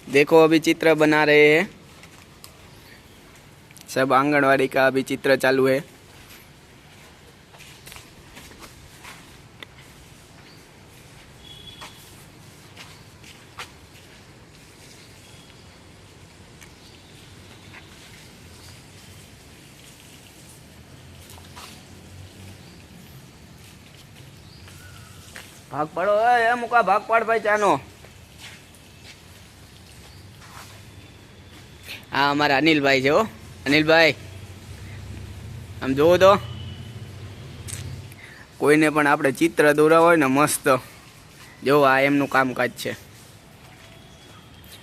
देखो अभी चित्र बना रहे हैं सब। आंगनवाड़ी का अभी चित्र चालू है। भाग पड़ो ए मुका भाग पड़ भाई चानो। हाँ हमारा अनिल भाई जो अनिल भाई आम जो तो कोईने पण आपणे चित्र दौरावा होय ने मस्त जो आ एमनुं कामकाज छे।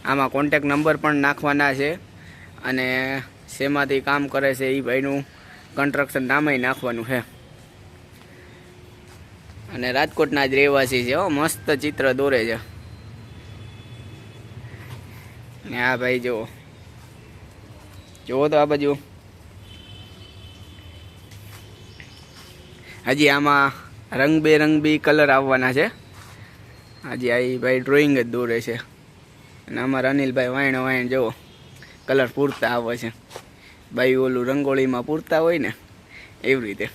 आमां कॉन्टेक्ट नंबर पण नाखवाना छे अने शेमांथी काम करे छे ई भाईनुं कन्स्ट्रक्शन नामे नाखवानुं छे। अने राजकोटना ज रहेवासी छे। मस्त चित्र दौरे छे। ने आ भाई जो तो आ बाजू हजी आमा रंग बेरंगी कलर आववाना छे। हजी आई भाई ड्रॉइंग ज दौरे छे अने अमारा अनिल भाई वाण वाण जो कलर पूरता आवे छे। भाई ओलू रंगोळी में पूरता होय ने एवी रीते।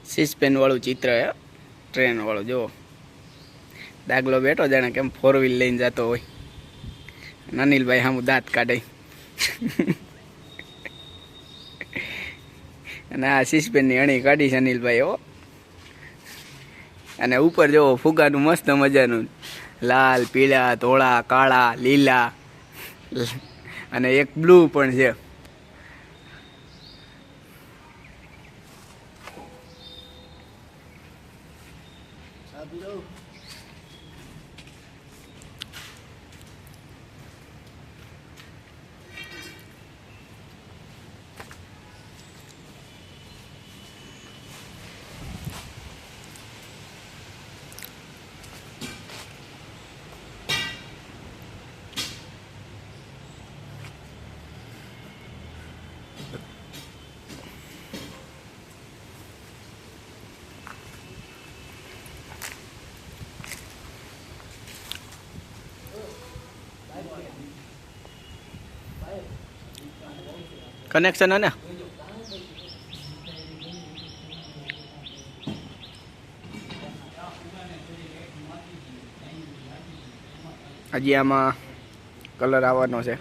सीस पेन वालू चित्र है। ट्रेन वालू जो दागलो बैठो जाने केम 4 व्हील लईने जातो होय। अनिल भाई हम दांत काढे अने आ सीस पेन नी अणी काढी छे अनिल भाई। हो अने ऊपर जो फुगानुं मस्त मजानुं लाल पीला धोळा काळा लीला अने एक ब्लू पण छे। कनेक्शन है ना हजी आमा कलर आवવાનો છે।